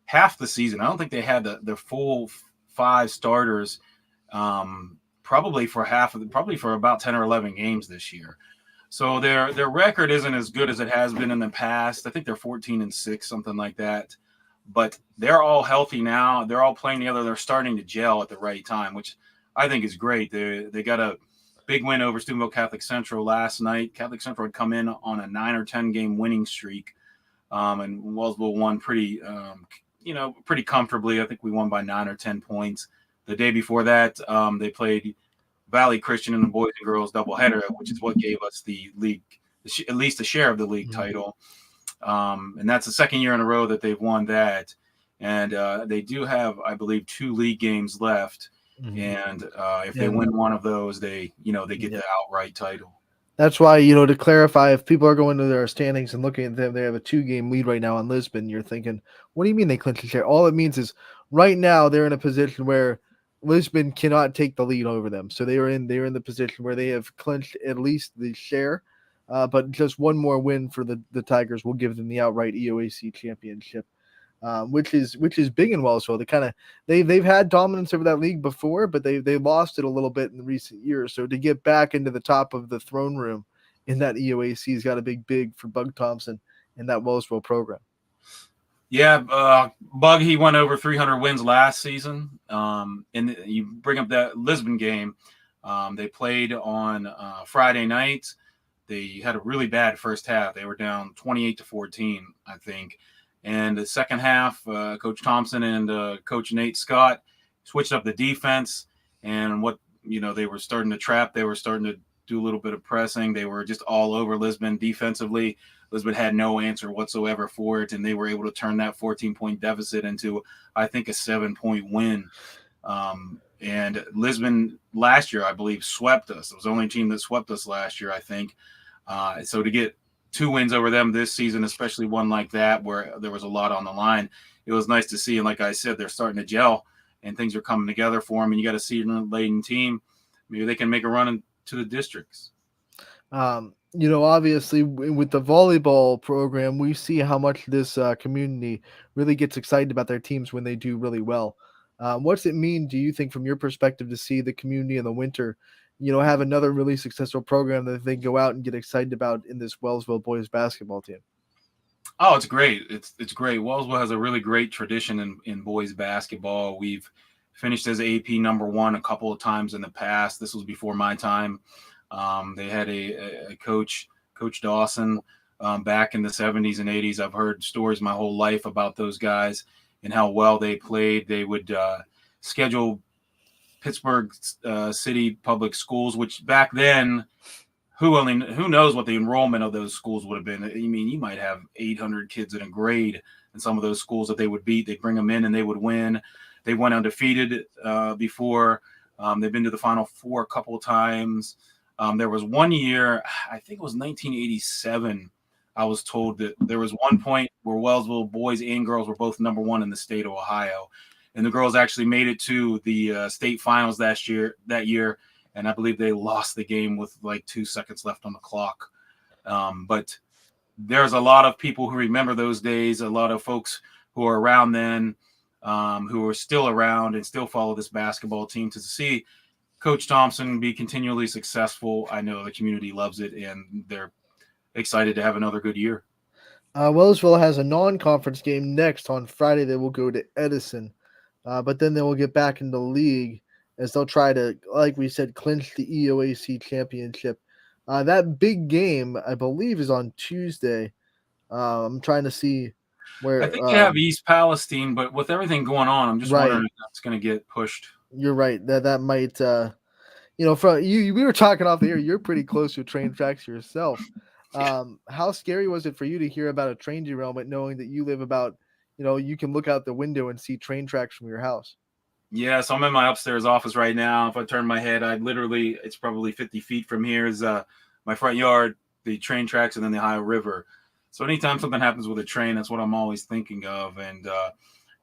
half the season. I don't think they had the full 5 starters probably for about 10 or 11 games this year. So their record isn't as good as it has been in the past. I think they're 14-6, something like that. But they're all healthy now. They're all playing together. They're starting to gel at the right time, which I think is great. They got a big win over Steubenville Catholic Central last night. Catholic Central had come in on a 9 or 10 game winning streak, and Wellsville won pretty comfortably. I think we won by 9 or 10 points. The day before that, they played Valley Christian in the boys and girls doubleheader, which is what gave us the league, at least a share of the league title. And that's the second year in a row that they've won that. And they do have, I believe, 2 league games left. And if they win one of those, they get the outright title. That's why, to clarify, if people are going to their standings and looking at them, they have a 2-game lead right now on Lisbon. You're thinking, what do you mean they clinched a share? All it means is right now they're in a position where Lisbon cannot take the lead over them. So they're in the position where they have clinched at least the share, but just one more win for the Tigers will give them the outright EOAC championship, which is big in Wellsville. They've had dominance over that league before, but they lost it a little bit in recent years. So to get back into the top of the throne room in that EOAC has got a big for Bug Thompson and that Wellsville program. Yeah, Bug, he went over 300 wins last season. And you bring up that Lisbon game. They played on Friday night. They had a really bad first half. They were down 28-14, I think. And the second half, Coach Thompson and Coach Nate Scott switched up the defense. And they were starting to trap. They were starting to do a little bit of pressing. They were just all over Lisbon defensively. Lisbon had no answer whatsoever for it, and they were able to turn that 14-point deficit into, I think, a 7-point win. And Lisbon last year, I believe, swept us. It was the only team that swept us last year, I think. So to get 2 wins over them this season, especially one like that where there was a lot on the line, it was nice to see. And like I said, they're starting to gel and things are coming together for them. And you got a season-laden team. Maybe they can make a run into the districts. Obviously with the volleyball program, we see how much this community really gets excited about their teams when they do really well. What's it mean, do you think, from your perspective, to see the community in the winter, have another really successful program that they go out and get excited about in this Wellsville boys basketball team? Oh, it's great. It's great. Wellsville has a really great tradition in boys basketball. We've finished as AP number 1 a couple of times in the past. This was before my time. They had a coach, Coach Dawson, back in the 70s and 80s. I've heard stories my whole life about those guys and how well they played. They would schedule Pittsburgh City Public Schools, which back then, who knows what the enrollment of those schools would have been. I mean, you might have 800 kids in a grade in some of those schools that they would beat. They'd bring them in and they would win. They went undefeated before. They've been to the Final Four a couple of times. There was one year, I think it was 1987, I was told that there was one point where Wellsville boys and girls were both number 1 in the state of Ohio. And the girls actually made it to the state finals that year. And I believe they lost the game with like 2 seconds left on the clock. But there's a lot of people who remember those days, a lot of folks who are around then, who are still around and still follow this basketball team. To see Coach Thompson be continually successful, I know the community loves it, and they're excited to have another good year. Wellsville has a non-conference game next on Friday. They will go to Edison, but then they will get back in the league as they'll try to, like we said, clinch the EOAC championship. That big game, I believe, is on Tuesday. I'm trying to see where. I think they have East Palestine, but with everything going on, I'm just wondering if that's going to get pushed. You're right. That might, from you, we were talking off the air. You're pretty close to train tracks yourself. How scary was it for you to hear about a train derailment, knowing that you live about, you can look out the window and see train tracks from your house? Yeah, so I'm in my upstairs office right now. If I turn my head, it's probably 50 feet from here is my front yard, the train tracks, and then the Ohio River. So anytime something happens with a train, that's what I'm always thinking of. And,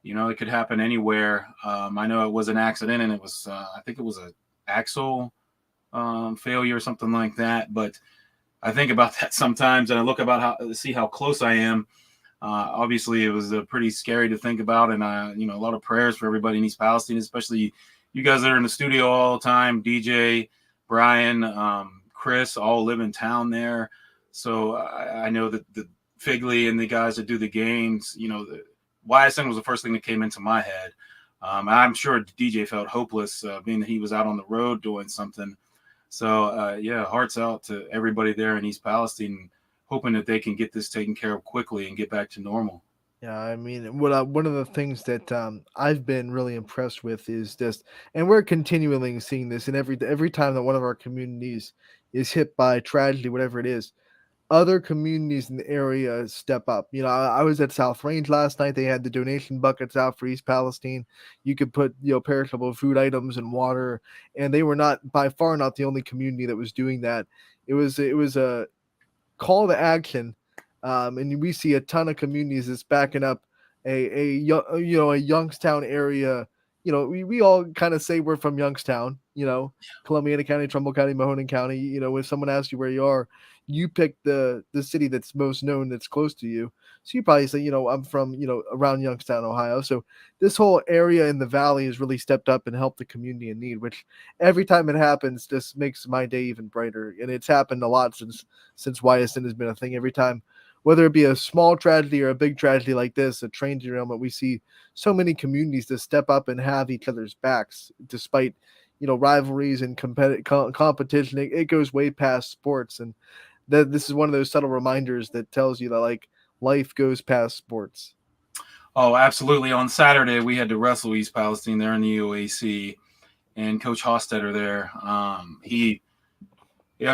it could happen anywhere. I know it was an accident, and it was, I think it was an axle failure or something like that. But I think about that sometimes, and I look about to see how close I am. Obviously, it was pretty scary to think about, and a lot of prayers for everybody in East Palestine, especially you guys that are in the studio all the time. DJ, Brian, Chris, all live in town there, so I know that the Figley and the guys that do the games, the Ysn was the first thing that came into my head. I'm sure DJ felt hopeless, being that he was out on the road doing something. So hearts out to everybody there in East Palestine, hoping that they can get this taken care of quickly and get back to normal. Yeah, I mean, one of the things that I've been really impressed with is this, and we're continually seeing this, and every time that one of our communities is hit by tragedy, whatever it is, other communities in the area step up. I was at South Range last night. They had the donation buckets out for East Palestine. You could put, perishable food items and water, and they were by far not the only community that was doing that. It was a call to action, and we see a ton of communities that's backing up a Youngstown area. We all kind of say we're from Youngstown, Columbiana County, Trumbull County, Mahoning County. When someone asks you where you are, you pick the city that's most known, that's close to you. So you probably say, I'm from, around Youngstown, Ohio. So this whole area in the valley has really stepped up and helped the community in need, which every time it happens just makes my day even brighter. And it's happened a lot since Ysn has been a thing. Every time, whether it be a small tragedy or a big tragedy like this, a train derailment, we see so many communities that step up and have each other's backs, despite, rivalries and competition. It goes way past sports. And that this is one of those subtle reminders that tells you that like life goes past sports. Oh, absolutely. On Saturday, we had to wrestle East Palestine there in the UAC, and Coach Hostetter there. He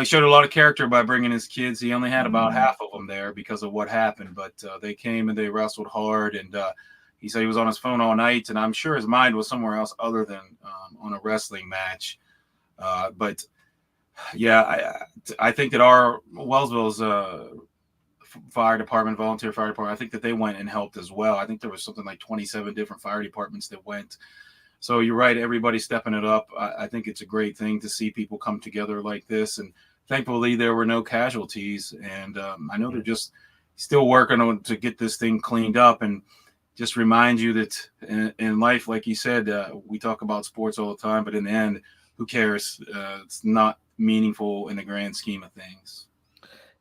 showed a lot of character by bringing his kids. He only had about half of them there because of what happened, but they came and they wrestled hard. And he said he was on his phone all night, and I'm sure his mind was somewhere else other than on a wrestling match. But yeah, I think that our Wellsville's fire department, volunteer fire department, I think that they went and helped as well. I think there was something like 27 different fire departments that went. So you're right, everybody's stepping it up. I think it's a great thing to see people come together like this. And thankfully, there were no casualties. And I know they're just still working on to get this thing cleaned up. And just remind you that in life, like you said, we talk about sports all the time, but in the end, who cares? It's not meaningful in the grand scheme of things.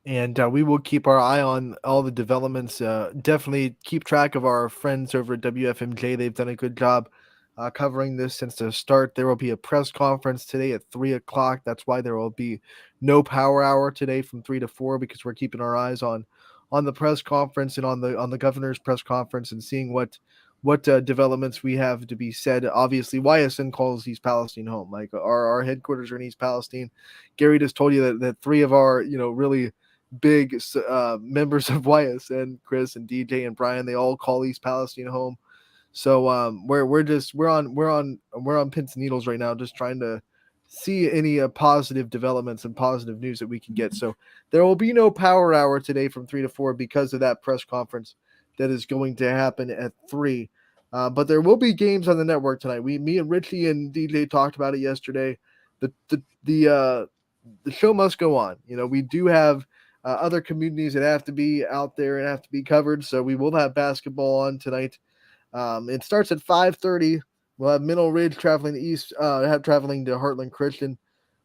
And we will keep our eye on all the developments. Definitely keep track of our friends over at WFMJ. They've done a good job covering this since the start. There will be a press conference today at 3 o'clock. That's why there will be no power hour today from 3 to 4, because we're keeping our eyes on the press conference and on the governor's press conference and seeing what developments we have to be said. Obviously, Ysn calls East Palestine home. Like our headquarters are in East Palestine. Gary just told you that three of our really big members of Ysn, Chris and DJ and Brian, they all call East Palestine home. So we're on pins and needles right now, just trying to see any positive developments and positive news that we can get. So there will be no power hour today from 3 to 4 because of that press conference that is going to happen at 3. But there will be games on the network tonight. Me and Richie and DJ talked about it yesterday. The show must go on. We do have other communities that have to be out there and have to be covered. So we will have basketball on tonight. It starts at 5:30. We'll have Middle Ridge traveling to East, traveling to Heartland Christian.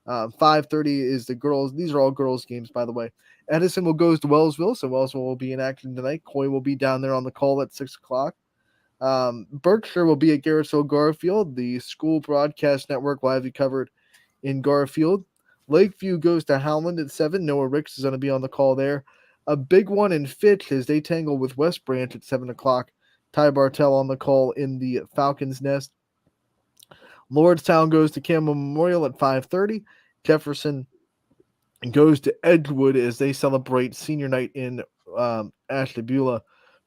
5:30 is the girls. These are all girls games, by the way. Edison will goes to Wellsville, so Wellsville will be in action tonight. Coy will be down there on the call at 6 o'clock. Berkshire will be at Garrettsville Garfield. The school broadcast network will have you covered in Garfield. Lakeview goes to Howland at 7. Noah Ricks is going to be on the call there. A big one in Fitch as they tangle with West Branch at 7 o'clock. Ty Bartell on the call in the Falcons Nest. Lordstown goes to Campbell Memorial at 5:30. Jefferson goes to Edgewood as they celebrate senior night in Ashtabula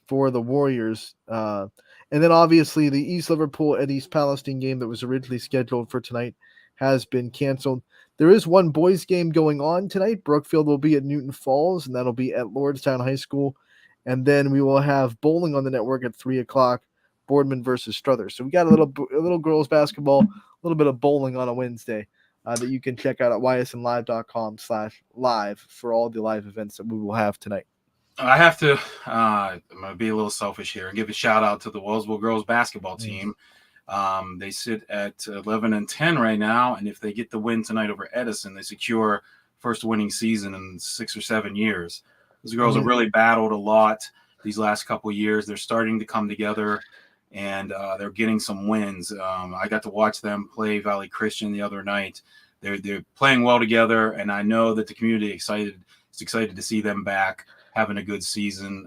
for the Warriors. And then obviously the East Liverpool and East Palestine game that was originally scheduled for tonight has been canceled. There is one boys game going on tonight. Brookfield will be at Newton Falls, and that'll be at Lordstown High School. And then we will have bowling on the network at 3 o'clock, Boardman versus Struthers. So we got a little girls basketball, a little bit of bowling on a Wednesday that you can check out at ysnlive.com/live for all the live events that we will have tonight. I have to, I'm going to be a little selfish here and give a shout out to the Wellsville girls basketball team. They sit at 11-10 right now, and if they get the win tonight over Edison, they secure first winning season in 6 or 7 years. Those girls have really battled a lot these last couple of years. They're starting to come together, and they're getting some wins. I got to watch them play Valley Christian the other night. They're playing well together, and I know that the community is excited to see them back having a good season.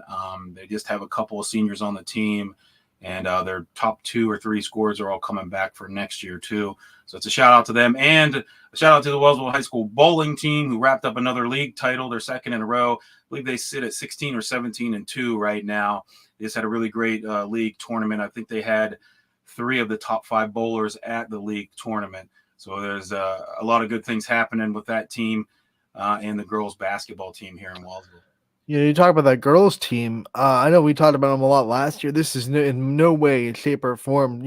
They just have a couple of seniors on the team, and their top 2 or 3 scorers are all coming back for next year too. So it's a shout out to them, and a shout out to the Wellsville High School bowling team who wrapped up another league title, their second in a row. I believe they sit at 16 or 17-2 right now. They just had a really great league tournament. I think they had 3 of the top 5 bowlers at the league tournament. So there's a lot of good things happening with that team and the girls basketball team here in Wellsville. You talk about that girls team. I know we talked about them a lot last year. This is in no way, shape, or form,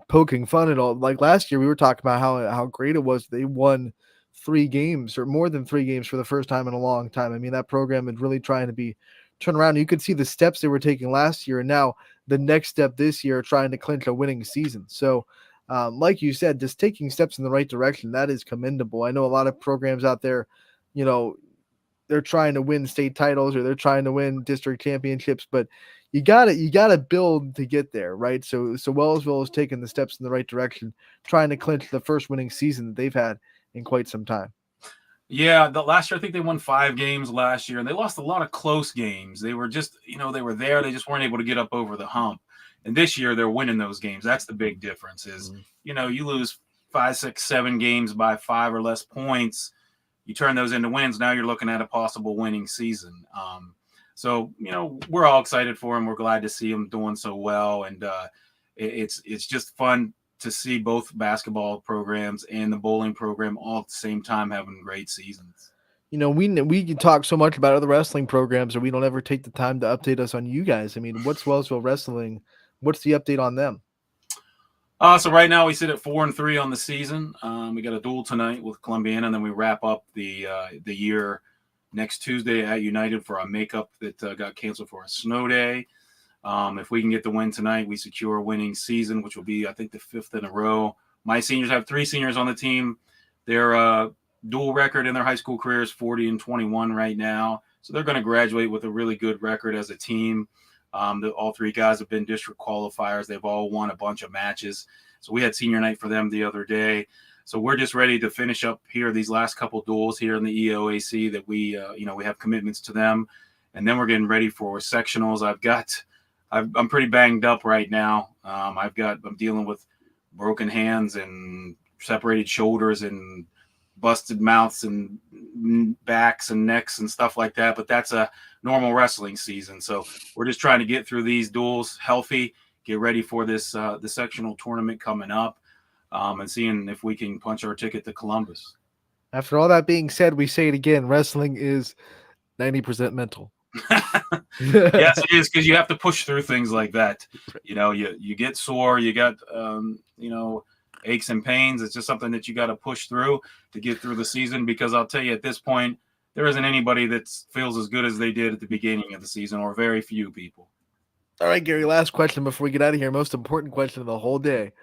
poking fun at all. Like last year, we were talking about how great it was. They won 3 games or more than 3 games for the first time in a long time. I mean, that program is really trying to be turned around. You could see the steps they were taking last year, and now the next step this year, trying to clinch a winning season. So, like you said, just taking steps in the right direction, that is commendable. I know a lot of programs out there, they're trying to win state titles or they're trying to win district championships, but you gotta build to get there, right? So Wellsville has taken the steps in the right direction, trying to clinch the first winning season that they've had in quite some time. Yeah, the last year I think they won 5 games last year, and they lost a lot of close games. They were just, they were there. They just weren't able to get up over the hump. And this year they're winning those games. That's the big difference. Is you lose 5, 6, 7 games by 5 or less points. You turn those into wins. Now you're looking at a possible winning season. So we're all excited for him. We're glad to see him doing so well, and it's just fun to see both basketball programs and the bowling program all at the same time having great seasons. We can talk so much about other wrestling programs, and we don't ever take the time to update us on you guys. I mean, what's Wellsville Wrestling? What's the update on them? So right now we sit at 4-3 on the season. We got a duel tonight with Columbiana, and then we wrap up the year next Tuesday at United for our makeup that got canceled for a snow day. If we can get the win tonight, we secure a winning season, which will be, I think, the 5th in a row. My seniors have 3 seniors on the team. Their dual record in their high school career is 40-21 right now. So they're going to graduate with a really good record as a team. All 3 guys have been district qualifiers. They've all won a bunch of matches. So we had senior night for them the other day. So we're just ready to finish up here these last couple duels here in the EOAC that we have commitments to them. And then we're getting ready for sectionals. I'm pretty banged up right now. I'm dealing with broken hands and separated shoulders and busted mouths and backs and necks and stuff like that. But that's a normal wrestling season. So we're just trying to get through these duels healthy, get ready for this the sectional tournament coming up, and seeing if we can punch our ticket to Columbus. After all that being said, we say it again: wrestling is 90% mental. Yes, it is, because you have to push through things like that. You get sore, you got aches and pains. It's just something that you got to push through to get through the season, because I'll tell you, at this point, there isn't anybody that feels as good as they did at the beginning of the season, or very few people. All right, Gary, last question before we get out of here. Most important question of the whole day.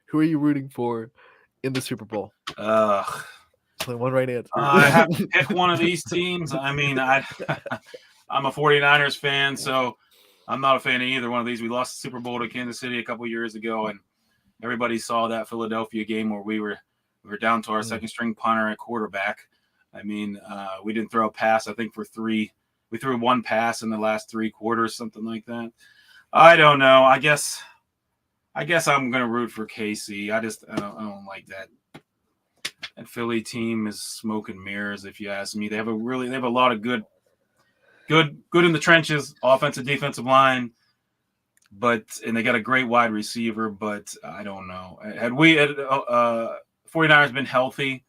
Who are you rooting for in the Super Bowl? Only one right answer. I have to pick one of these teams. I mean, I'm a 49ers fan, so I'm not a fan of either one of these. We lost the Super Bowl to Kansas City a couple years ago, and everybody saw that Philadelphia game where we were down to our second string punter at quarterback. I mean, we didn't throw a pass, I think, for 3. We threw 1 pass in the last 3 quarters, something like that. I don't know. I guess I'm going to root for KC. I don't like that. That Philly team is smoke and mirrors, if you ask me. They have a lot of good in the trenches, offensive, defensive line, and they got a great wide receiver, but I don't know. Had 49ers been healthy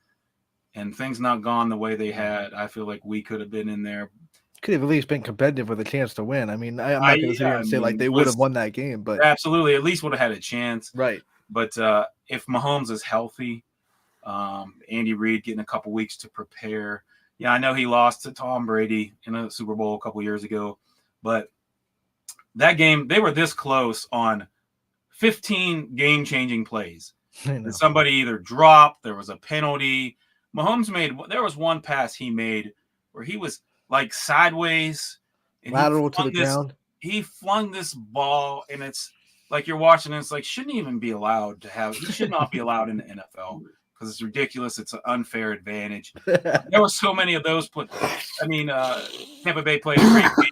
and things not gone the way they had, I feel like we could have been in there. Could have at least been competitive with a chance to win. I mean, I'm not going to sit here and say like they would have won that game, but absolutely, at least would have had a chance. Right. But if Mahomes is healthy, Andy Reid getting a couple weeks to prepare. Yeah, I know he lost to Tom Brady in a Super Bowl a couple years ago, but that game, they were this close on 15 game-changing plays. And somebody either dropped, there was a penalty. Mahomes there was one pass he made where he was like sideways. And lateral to the ground. He flung this ball, and it's like you're watching, and it's like, shouldn't even be allowed to have – he should not be allowed in the NFL. Because it's ridiculous. It's an unfair advantage. There were so many of those. Tampa Bay played a great game.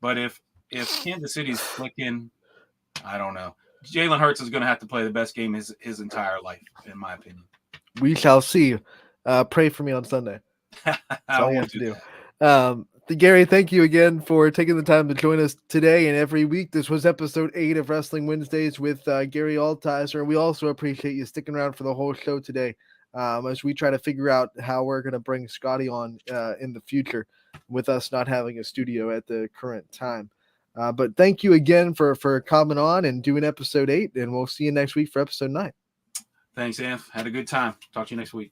But if Kansas City's clicking, I don't know. Jalen Hurts is going to have to play the best game his entire life, in my opinion. We shall see. Pray for me on Sunday. That's all you have to do. Gary, thank you again for taking the time to join us today and every week. This was episode 8 of Wrestling Wednesdays with Gary Altizer. We also appreciate you sticking around for the whole show today as we try to figure out how we're going to bring Scotty on in the future with us not having a studio at the current time. But thank you again for coming on and doing episode 8, and we'll see you next week for episode 9. Thanks, Anth. Had a good time. Talk to you next week.